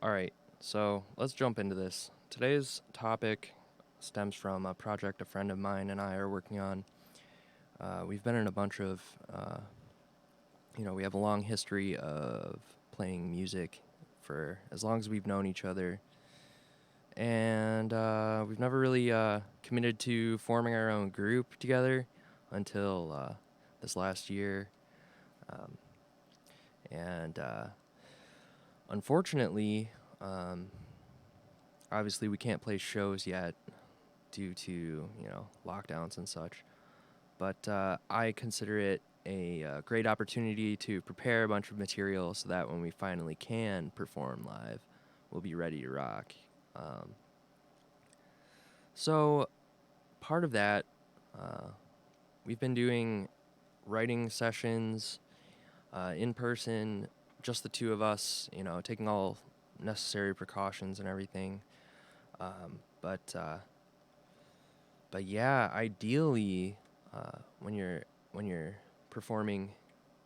All right, so let's jump into this. Today's topic stems from a project a friend of mine and I are working on. We've been in a bunch of, we have a long history of playing music for as long as we've known each other. And we've never really committed to forming our own group together until this last year. Um, and unfortunately, um, obviously we can't play shows yet due to lockdowns and such. But I consider it a great opportunity to prepare a bunch of material so that when we finally can perform live, we'll be ready to rock. Um, so part of that, uh, we've been doing writing sessions in person, just the two of us. Taking all necessary precautions and everything. Um, but uh, But yeah, ideally, when you're performing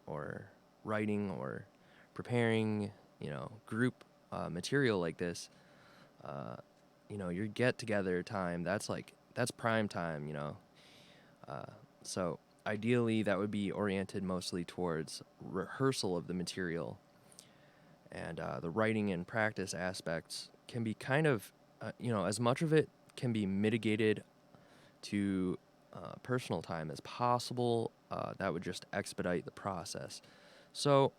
or writing or preparing, group material like this, uh, your get together time. That's prime time. Uh, so ideally, that would be oriented mostly towards rehearsal of the material, and the writing and practice aspects can be kind of, as much of it can be mitigated to personal time as possible. That would just expedite the process. So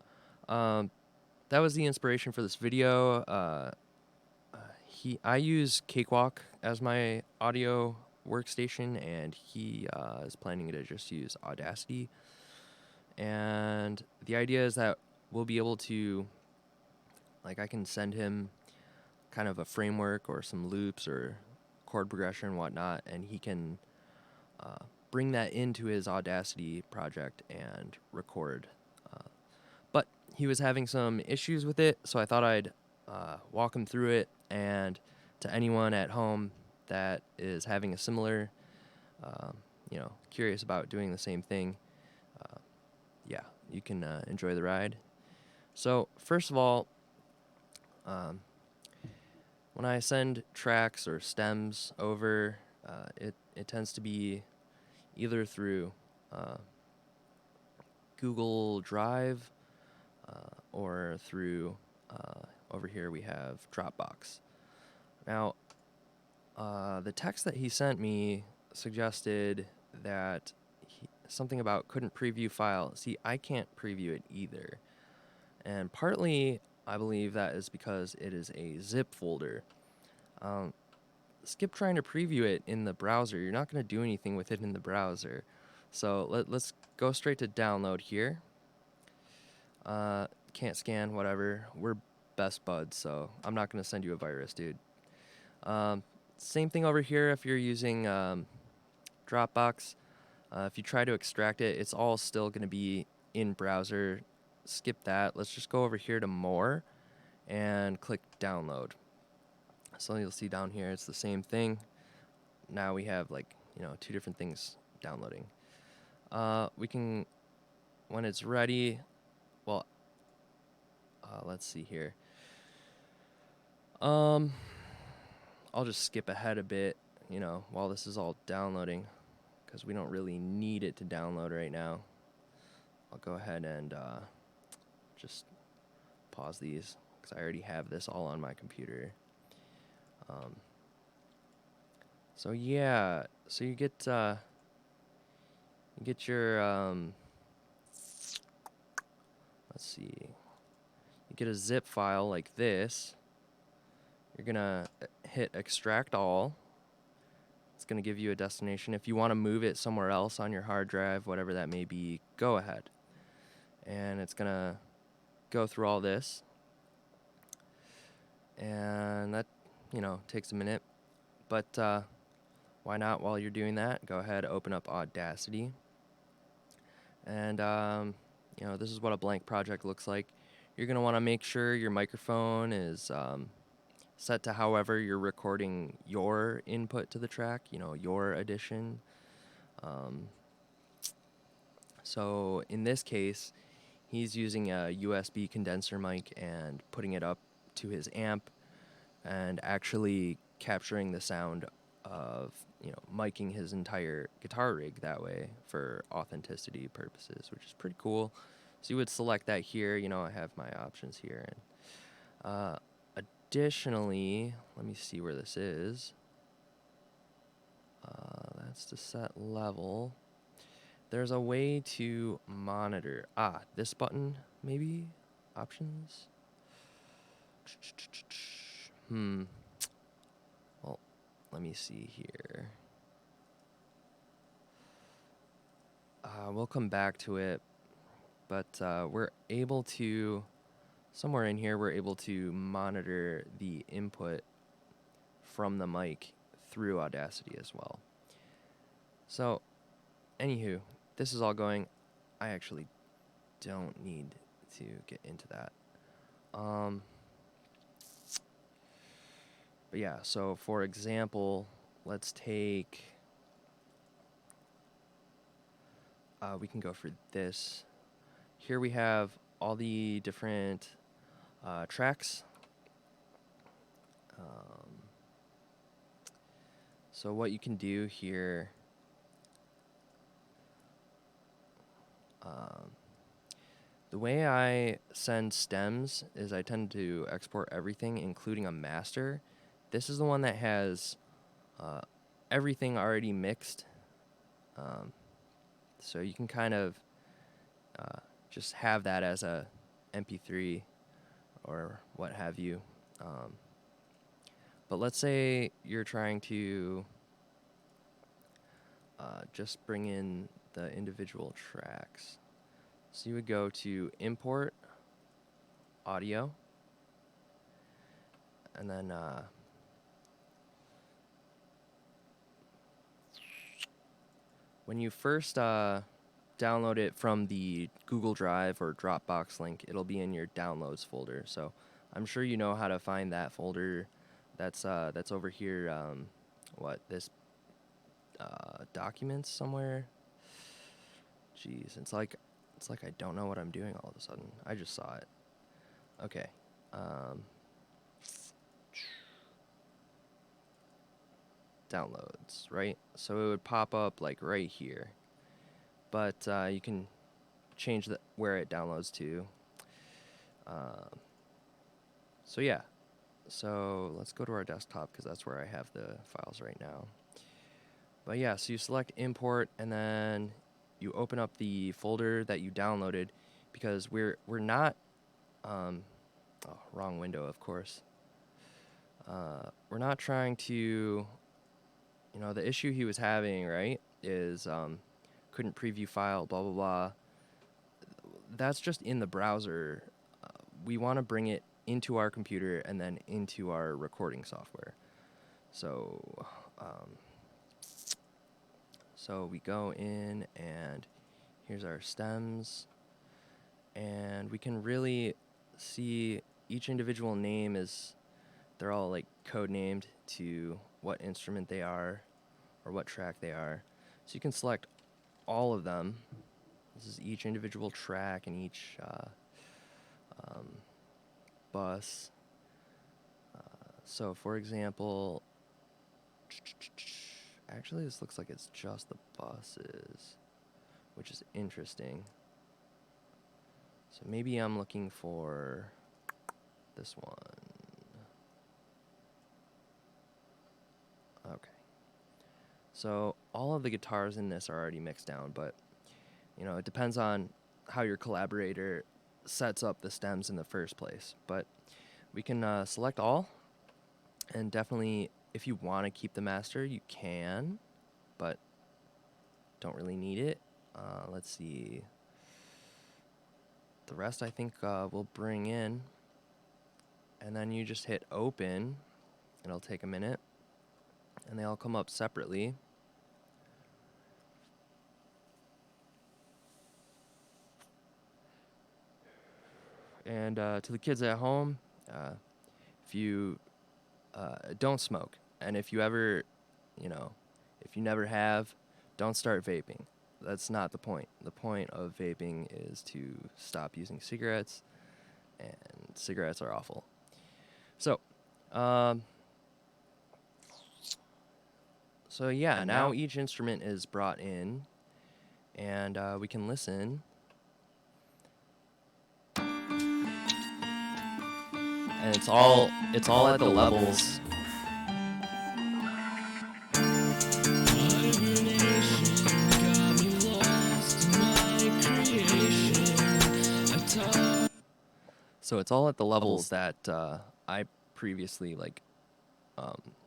um, that was the inspiration for this video. I use Cakewalk as my audio workstation, and he is planning to just use Audacity. And the idea is that we'll be able to, I can send him kind of a framework or some loops or chord progression and whatnot, and he can uh, bring that into his Audacity project and record. But he was having some issues with it, so I thought I'd walk him through it. And to anyone at home that is having a similar, curious about doing the same thing, uh, yeah, you can enjoy the ride. So, first of all, um, when I send tracks or stems over, it tends to be either through uh, Google Drive or through over here we have Dropbox. Now, the text that he sent me suggested that something about couldn't preview file. See, I can't preview it either. And partly, I believe that is because it is a zip folder. Um, Skip trying to preview it in the browser. You're not going to do anything with it in the browser. So let's go straight to download here. Can't scan, whatever. We're best buds, so I'm not going to send you a virus, dude. Um, Same thing over here if you're using Dropbox. If you try to extract it, it's all still going to be in browser. Skip that. Let's just go over here to more and click download. So you'll see down here it's the same thing. Now we have two different things downloading. We can, when it's ready, well, let's see here. I'll just skip ahead a bit, while this is all downloading, because we don't really need it to download right now. I'll go ahead and just pause these, because I already have this all on my computer. So yeah, so you get your let's see, you get a zip file like this. You're gonna hit extract all. It's gonna give you a destination. If you want to move it somewhere else on your hard drive, whatever that may be, go ahead. And it's gonna go through all this, and that takes a minute. But why not, while you're doing that, go ahead, open up Audacity. And this is what a blank project looks like. You're gonna want to make sure your microphone is set to however you're recording your input to the track, your addition. So in this case, he's using a USB condenser mic and putting it up to his amp and actually capturing the sound of, miking his entire guitar rig that way for authenticity purposes, which is pretty cool. So you would select that here. I have my options here. And additionally, let me see where this is. That's to set level. There's a way to monitor. This button, maybe? Options? Well, let me see here. We'll come back to it, but we're able to, somewhere in here, we're able to monitor the input from the mic through Audacity as well. So, anywho, this is all going. I actually don't need to get into that. But yeah, so for example, let's take, we can go for this. Here we have all the different tracks. So what you can do here, the way I send stems is I tend to export everything, including a master. This is the one that has everything already mixed. So you can kind of just have that as a MP3 or what have you. But let's say you're trying to just bring in the individual tracks. So you would go to Import, Audio, and then when you first download it from the Google Drive or Dropbox link, it'll be in your Downloads folder. So I'm sure you know how to find that folder. That's over here. This documents somewhere? Jeez, it's like I don't know what I'm doing all of a sudden. I just saw it. Okay. Downloads, right? So it would pop up like right here. But you can change where it downloads to. So yeah. So let's go to our desktop because that's where I have the files right now. But yeah, so you select import and then you open up the folder that you downloaded because we're not wrong window, of course. We're not trying to, the issue he was having, right, is couldn't preview file, blah, blah, blah. That's just in the browser. We want to bring it into our computer and then into our recording software. So, we go in and here's our stems. And we can really see each individual name they're all like code named to what instrument they are or what track they are. So you can select all of them. This is each individual track and each bus. So for example, actually this looks like it's just the buses, which is interesting. So maybe I'm looking for this one. Okay. So all of the guitars in this are already mixed down, but it depends on how your collaborator sets up the stems in the first place. But we can select all, and definitely if you want to keep the master, you can, but don't really need it. Let's see. The rest I think we'll bring in, and then you just hit open. It'll take a minute, and they all come up separately. And to the kids at home, if you don't smoke, and if you ever, if you never have, don't start vaping. That's not the point. The point of vaping is to stop using cigarettes, and cigarettes are awful. So, um, so yeah, now each instrument is brought in, and we can listen. And it's all at the levels. So it's all at the levels that I previously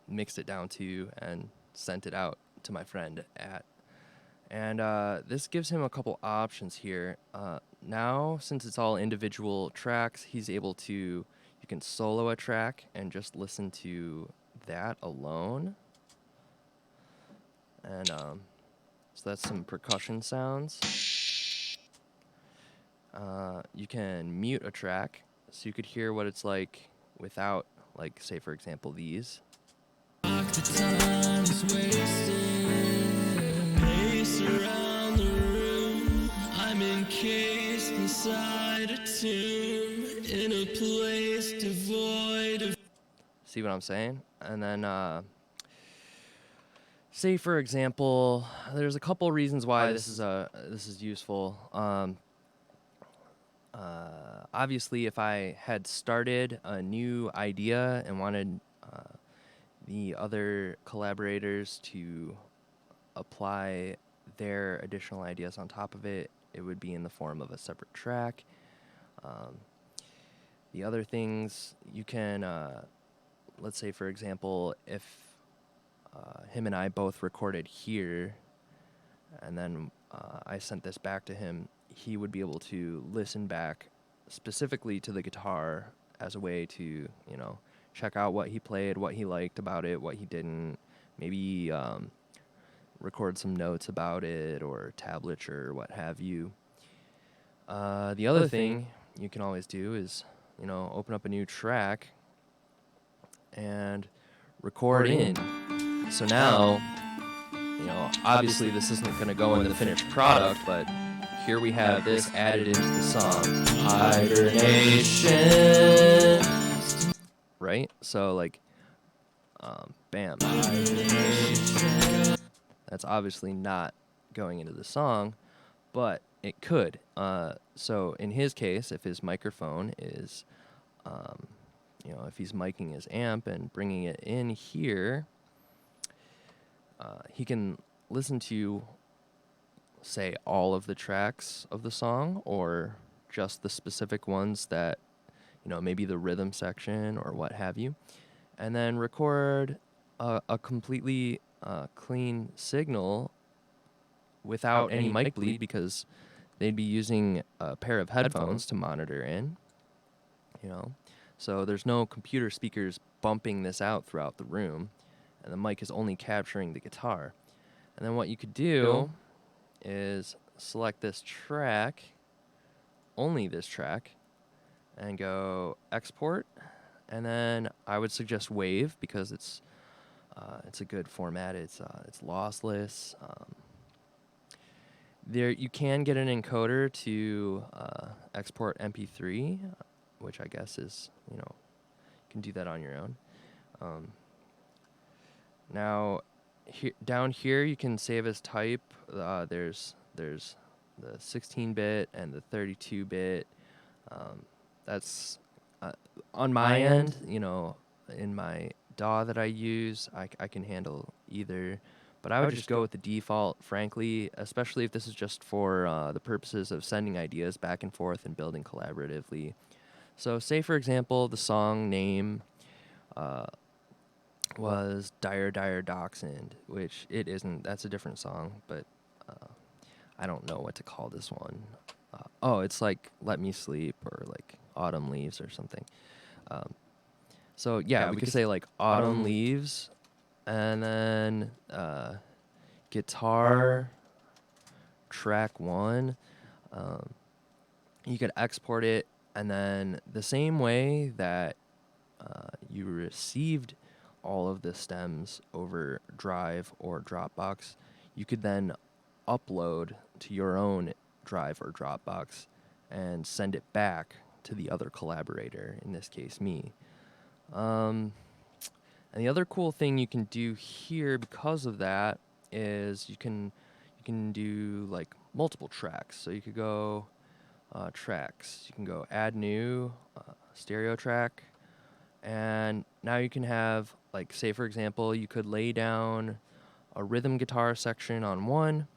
mixed it down to and sent it out to my friend at. And this gives him a couple options here. Now, since it's all individual tracks, he's able to, you can solo a track and just listen to that alone. And so that's some percussion sounds. You can mute a track so you could hear what it's like without, like, say, for example, these. I'm encased inside a tomb in a place devoid of. See what I'm saying? And then, say for example, there's a couple reasons why this is useful. Obviously, if I had started a new idea and wanted the other collaborators to apply their additional ideas on top of it, it would be in the form of a separate track. The other things you can, let's say for example, if him and I both recorded here, and then I sent this back to him, he would be able to listen back specifically to the guitar as a way to, you know, check out what he played, what he liked about it, what he didn't, maybe record some notes about it or tablature, what have you. The other thing you can always do is, you know, open up a new track and record in. So now, you know, obviously this isn't going to go in the finished product, but here we have this added into the song. Hibernation. Right? So, like, bam. Hibernation. That's obviously not going into the song, but it could. So in his case, if his microphone is, you know, if he's miking his amp and bringing it in here, he can listen to, say, all of the tracks of the song or just the specific ones that, you know, maybe the rhythm section or what have you, and then record a completely clean signal without any mic bleed, because they'd be using a pair of headphones to monitor in, you know. So there's no computer speakers bumping this out throughout the room, and the mic is only capturing the guitar. And then what you could do is select this track, only this track, and go export. And then I would suggest WAV because it's a good format. It's lossless. There you can get an encoder to export MP3, which I guess is, you know, you can do that on your own. Now, down here you can save as type. There's the 16-bit and the 32-bit. That's on my end, you know, in my DAW that I use, I can handle either. But I would just go with the default, frankly, especially if this is just for the purposes of sending ideas back and forth and building collaboratively. So say, for example, the song name was Dire Dire Dachshund, which it isn't. That's a different song, but I don't know what to call this one. It's like Let Me Sleep or like Autumn Leaves or something. So yeah, we could say like Autumn Leaves, and then guitar track 1. You could export it, and then the same way that you received all of the stems over Drive or Dropbox, you could then upload to your own Drive or Dropbox and send it back to the other collaborator, in this case me. Um, and the other cool thing you can do here because of that is you can do like multiple tracks. So you could go tracks. You can go add new stereo track, and now you can have, like, say for example, you could lay down a rhythm guitar section on one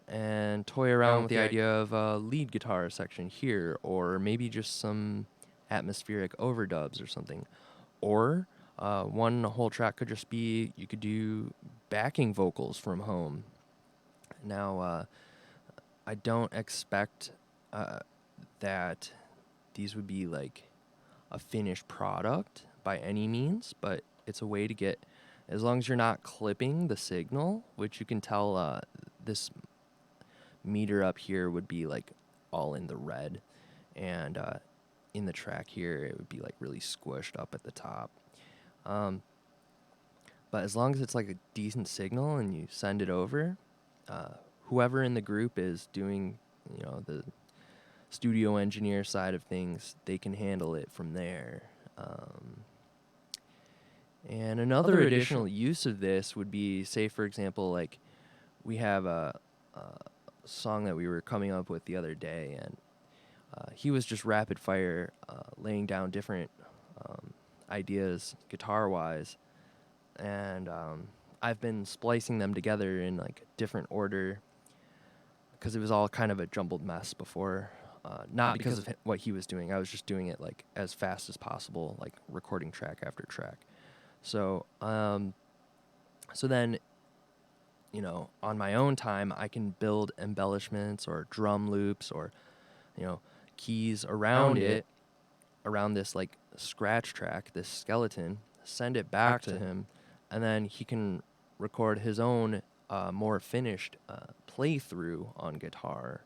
and toy around with the idea of a lead guitar section here, or maybe just some atmospheric overdubs or something. Or one whole track could just be, you could do backing vocals from home. Now, I don't expect that these would be like a finished product by any means, but it's a way to get, as long as you're not clipping the signal, which you can tell this meter up here would be like all in the red, and in the track here it would be like really squished up at the top. But as long as it's like a decent signal and you send it over, whoever in the group is doing, the studio engineer side of things, they can handle it from there. And another additional use of this would be, say, for example, like we have a song that we were coming up with the other day, and he was just rapid fire laying down different ideas guitar-wise, and I've been splicing them together in like different order because it was all kind of a jumbled mess before. Not because of what he was doing. I was just doing it like as fast as possible, like recording track after track. So, so then, on my own time, I can build embellishments or drum loops or, keys around it, around this like scratch track, this skeleton, send it back to him, and then he can record his own more finished playthrough on guitar.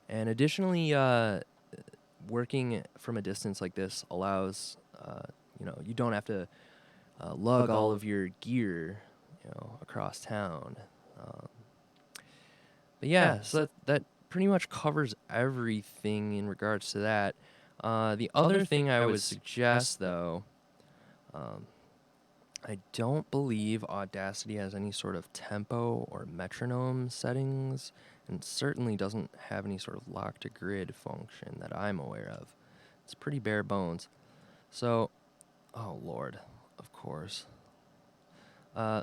And additionally, working from a distance like this allows, you don't have to lug all of your gear, across town. But yeah, so that pretty much covers everything in regards to that. The other thing I would suggest, though, I don't believe Audacity has any sort of tempo or metronome settings, and certainly doesn't have any sort of lock to grid function that I'm aware of. It's pretty bare bones. So, oh lord, of course.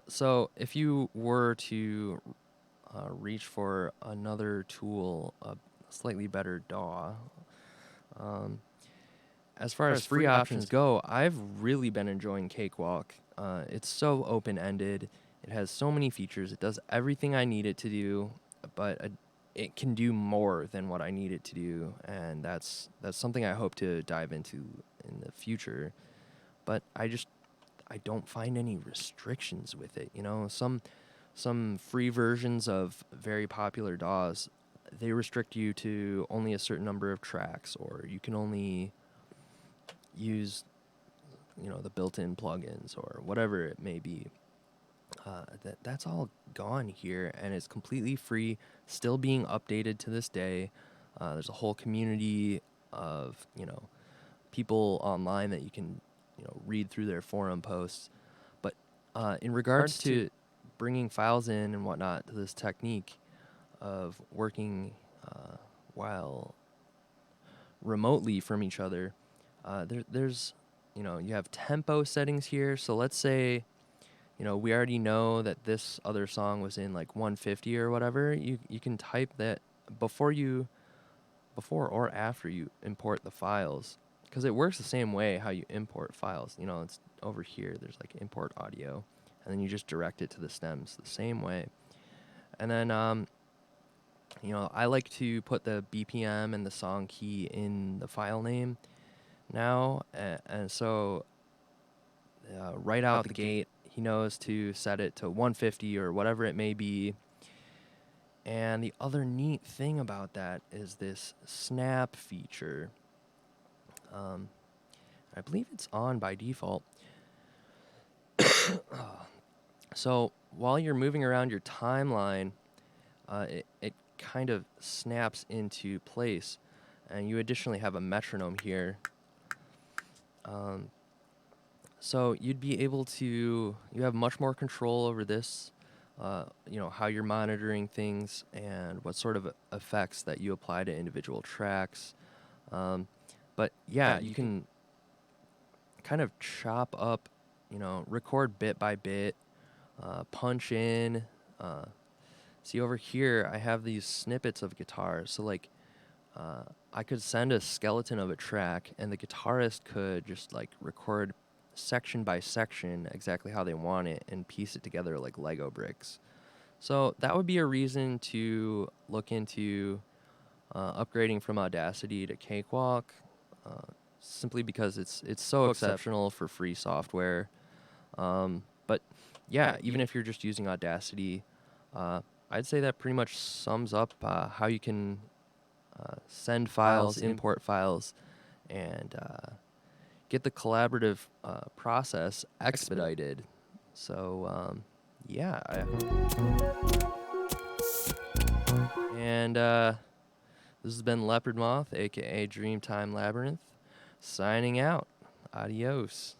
So if you were to reach for another tool, a slightly better DAW, as far as free options go, I've really been enjoying Cakewalk. It's so open-ended. It has so many features. It does everything I need it to do, but it can do more than what I need it to do, and that's something I hope to dive into in the future. But I don't find any restrictions with it. Some free versions of very popular DAWs, they restrict you to only a certain number of tracks, or you can only use, the built-in plugins or whatever it may be. That's all gone here, and it's completely free, still being updated to this day. There's a whole community of, people online that you can, read through their forum posts. But in regards to bringing files in and whatnot to this technique of working while remotely from each other, there's, you have tempo settings here. So let's say, we already know that this other song was in like 150 or whatever. You can type that before or after you import the files, because it works the same way how you import files. It's over here. There's like import audio, and then you just direct it to the stems the same way. And then, I like to put the BPM and the song key in the file name now, and so right out the gate, he knows to set it to 150 or whatever it may be. And the other neat thing about that is this snap feature. I believe it's on by default. So while you're moving around your timeline, it kind of snaps into place. and you additionally have a metronome here. So you'd be able to, you have much more control over this, how you're monitoring things and what sort of effects that you apply to individual tracks. But yeah, you can kind of chop up, record bit by bit, punch in. See over here, I have these snippets of guitar. So like, I could send a skeleton of a track, and the guitarist could just like record section by section exactly how they want it and piece it together like Lego bricks. So that would be a reason to look into upgrading from Audacity to Cakewalk, simply because it's so exceptional for free software. But yeah, even if you're just using Audacity, I'd say that pretty much sums up how you can send files, import files, and get the collaborative process expedited. So, yeah. And this has been Leopard Moth, aka Dreamtime Labyrinth, signing out. Adios.